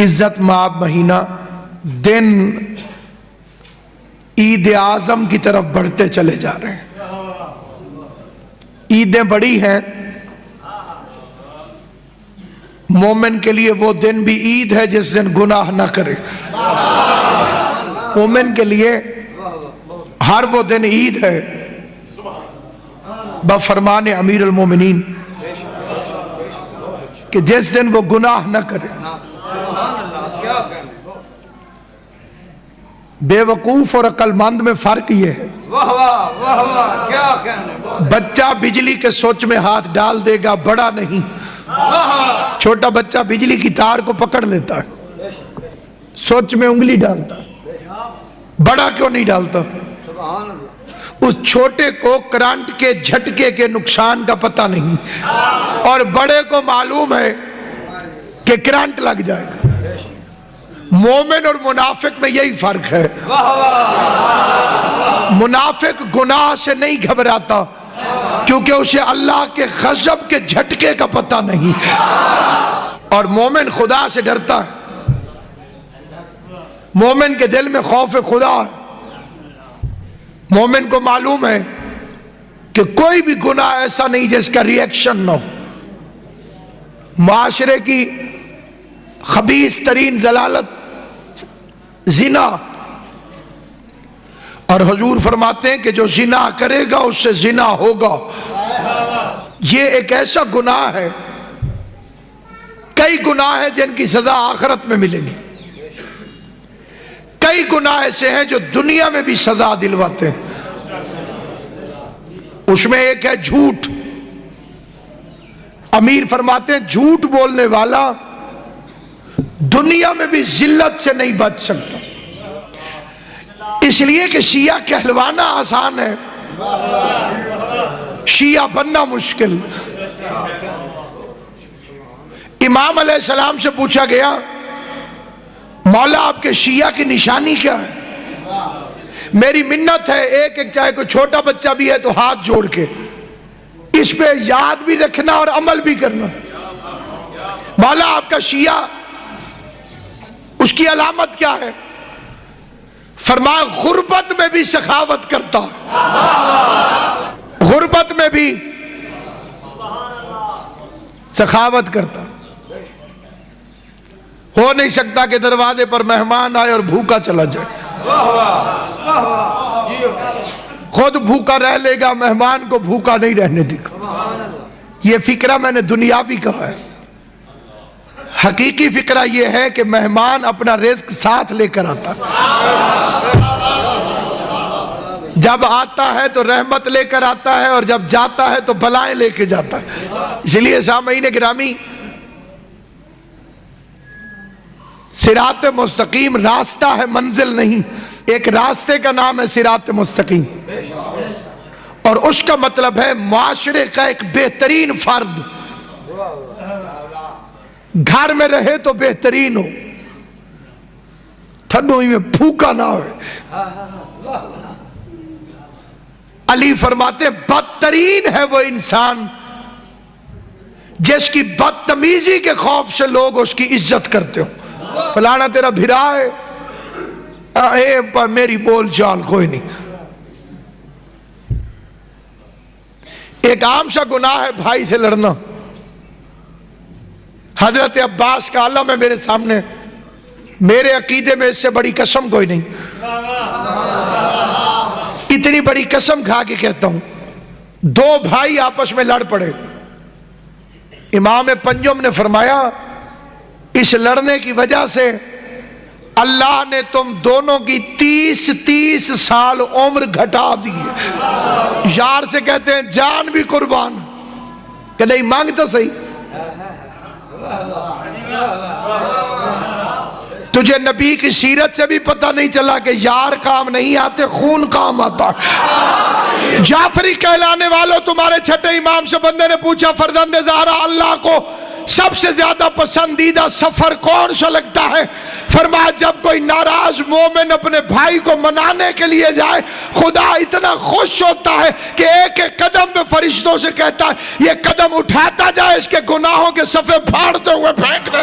عزت مآب مہینہ دن عید اعظم کی طرف بڑھتے چلے جا رہے ہیں. عیدیں بڑی ہیں. مومن کے لیے وہ دن بھی عید ہے جس دن گناہ نہ کرے. مومن کے لیے ہر وہ دن عید ہے بفرمان امیر المومنین کہ جس دن وہ گناہ نہ کرے. بے وقوف اور عقل مند میں فرق یہ ہے بچہ بجلی کے سوچ میں ہاتھ ڈال دے گا، بڑا نہیں. چھوٹا بچہ بجلی کی تار کو پکڑ لیتا ہے، سوچ میں انگلی ڈالتا ہے، بڑا کیوں نہیں ڈالتا؟ اس چھوٹے کو کرنٹ کے جھٹکے کے نقصان کا پتہ نہیں، اور بڑے کو معلوم ہے کہ کرنٹ لگ جائے گا. مومن اور منافق میں یہی فرق ہے. منافق گناہ سے نہیں گھبراتا کیونکہ اسے اللہ کے غضب کے جھٹکے کا پتہ نہیں، اور مومن خدا سے ڈرتا ہے. مومن کے دل میں خوف خدا ہے. مومن کو معلوم ہے کہ کوئی بھی گناہ ایسا نہیں جس کا ریئیکشن نہ ہو. معاشرے کی خبیث ترین ضلالت زنا، اور حضور فرماتے ہیں کہ جو زنا کرے گا اس سے زنا ہوگا. یہ ایک ایسا گناہ ہے، کئی گناہ ہیں جن کی سزا آخرت میں ملے گی، کئی گناہ ایسے ہیں جو دنیا میں بھی سزا دلواتے ہیں. اس میں ایک ہے جھوٹ. امیر فرماتے ہیں جھوٹ بولنے والا دنیا میں بھی ذلت سے نہیں بچ سکتا، اس لیے کہ شیعہ کہلوانا آسان ہے، شیعہ بننا مشکل. امام علیہ السلام سے پوچھا گیا مولا آپ کے شیعہ کی نشانی کیا ہے؟ میری منت ہے ایک ایک چاہے کوئی چھوٹا بچہ بھی ہے تو ہاتھ جوڑ کے اس پہ یاد بھی رکھنا اور عمل بھی کرنا. مولا آپ کا شیعہ اس کی علامت کیا ہے؟ فرمایا غربت میں بھی سخاوت کرتا، غربت میں بھی سخاوت کرتا. ہو نہیں سکتا کہ دروازے پر مہمان آئے اور بھوکا چلا جائے. خود بھوکا رہ لے گا، مہمان کو بھوکا نہیں رہنے دے گا. یہ فکرہ میں نے دنیاوی کہا ہے. حقیقی فکرہ یہ ہے کہ مہمان اپنا رزق ساتھ لے کر آتا، جب آتا ہے تو رحمت لے کر آتا ہے اور جب جاتا ہے تو بلائیں لے کے جاتا ہے. اس لیے سامعین گرامی، صراط مستقیم راستہ ہے، منزل نہیں. ایک راستے کا نام ہے صراط مستقیم، اور اس کا مطلب ہے معاشرے کا ایک بہترین فرد گھر میں رہے تو بہترین ہو، ٹھنڈوئی میں پھوکا نہ ہوئے. علی فرماتے ہیں بدترین ہے وہ انسان جس کی بدتمیزی کے خوف سے لوگ اس کی عزت کرتے ہو. فلانا تیرا بھرا ہے، میری بول چال کوئی نہیں. ایک عام سا گناہ ہے بھائی سے لڑنا. حضرت عباس کا علم ہے میرے سامنے، میرے عقیدے میں اس سے بڑی قسم کوئی نہیں. اتنی بڑی قسم کھا کے کہتا ہوں، دو بھائی آپس میں لڑ پڑے. امام پنجم نے فرمایا اس لڑنے کی وجہ سے اللہ نے تم دونوں کی 30 سال عمر گھٹا دی. یار سے کہتے ہیں جان بھی قربان، کہ نہیں مانگ تو صحیح. تجھے نبی کی سیرت سے بھی پتہ نہیں چلا کہ یار کام نہیں آتے، خون کام آتا. جعفری کہلانے والوں، تمہارے چھٹے امام سے بندے نے پوچھا فرزند زہرا اللہ کو سب سے زیادہ پسندیدہ سفر کون سا لگتا ہے؟ فرمایا جب کوئی ناراض مومن اپنے بھائی کو منانے کے لیے جائے خدا اتنا خوش ہوتا ہے کہ ایک ایک قدم پہ فرشتوں سے کہتا ہے یہ قدم اٹھاتا جائے، اس کے گناہوں کے صفحے پھاڑتے ہوئے پھینک دے.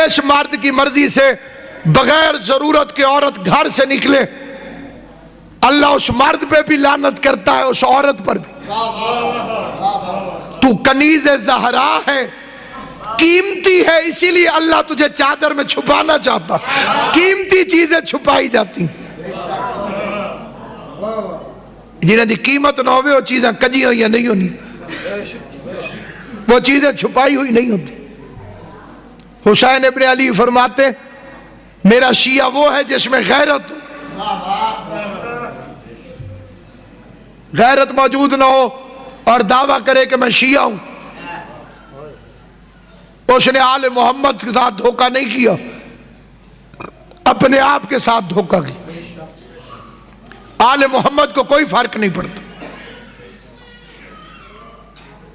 جس مرد کی مرضی سے بغیر ضرورت کے عورت گھر سے نکلے، اللہ اس مرد پہ بھی لعنت کرتا ہے، اس عورت پر بھی۔ تو کنیز زہرا ہے، قیمتی ہے، اسی لیے اللہ تجھے چادر میں چھپانا چاہتا۔ قیمتی چیزیں چھپائی جاتی، جنہیں دی قیمت نہ ہوئے وہ چیزیں کجی ہوئی نہیں ہونی، وہ چیزیں چھپائی ہوئی نہیں ہوتی۔ حسین ابن علی فرماتے میرا شیعہ وہ ہے جس میں غیرت غیرت موجود نہ ہو اور دعویٰ کرے کہ میں شیعہ ہوں، اس نے آل محمد کے ساتھ دھوکہ نہیں کیا، اپنے آپ کے ساتھ دھوکہ کیا۔ آل محمد کو کوئی فرق نہیں پڑتا۔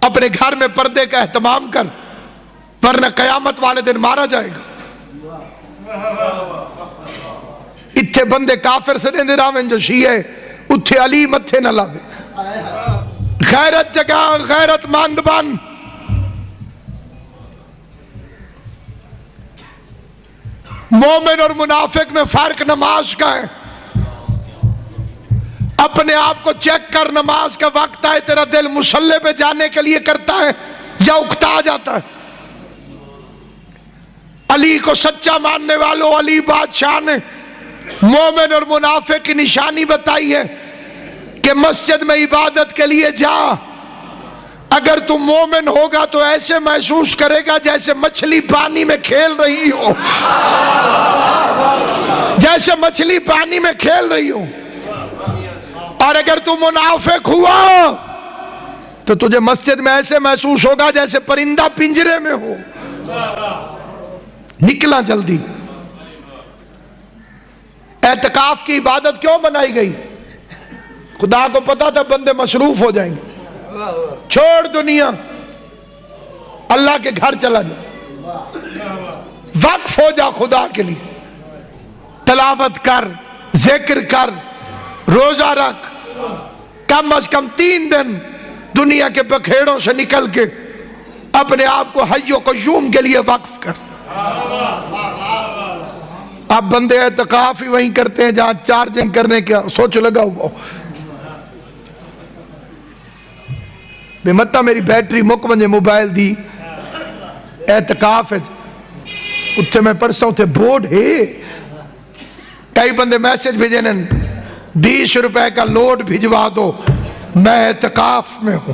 اپنے گھر میں پردے کا اہتمام کر، ورنہ قیامت والے دن مارا جائے گا۔ اتھے بندے کافر سے نہیں راویں جو شیعہ اتھے علی متھے نہ لاوے۔ غیرت جگہ غیرت مند بن۔ مومن اور منافق میں فرق نماز کا ہے۔ اپنے آپ کو چیک کر، نماز کا وقت آئے تیرا دل مصلی پہ جانے کے لیے کرتا ہے یا اکتا جاتا ہے؟ علی کو سچا ماننے والوں علی بادشاہ نے مومن اور منافق کی نشانی بتائی ہے کہ مسجد میں عبادت کے لیے جا، اگر تم مومن ہوگا تو ایسے محسوس کرے گا جیسے مچھلی پانی میں کھیل رہی ہو، جیسے مچھلی پانی میں کھیل رہی ہو۔ اور اگر تم منافق ہوا تو تجھے مسجد میں ایسے محسوس ہوگا جیسے پرندہ پنجرے میں ہو۔ نکلا جلدی۔ اعتکاف کی عبادت کیوں بنائی گئی؟ خدا کو پتا تھا بندے مصروف ہو جائیں گے، چھوڑ دنیا، اللہ کے گھر چلا جا، وقف ہو جا خدا کے لیے، تلاوت کر، ذکر کر، روزہ رکھ، کم از کم 3 دن دنیا کے بکھیڑوں سے نکل کے اپنے آپ کو حی و قیوم کے لیے وقف کر۔ اب بندے اعتکاف ہی وہیں کرتے ہیں جہاں چارجنگ کرنے کا سوچ لگا ہوا بے متا میری بیٹری مک ونجے موبائل دی اعتکاف ہے اتھے میں پرسوں اتھے بورڈ ہے، کئی بندے میسج بھیجے نے 20 روپے کا لوڈ بھجوا دو، میں اعتکاف میں ہوں۔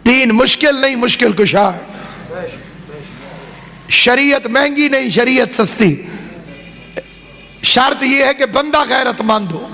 دین مشکل نہیں، مشکل کشا ہے۔ شریعت مہنگی نہیں، شریعت سستی۔ شرط یہ ہے کہ بندہ غیرت مند ہو۔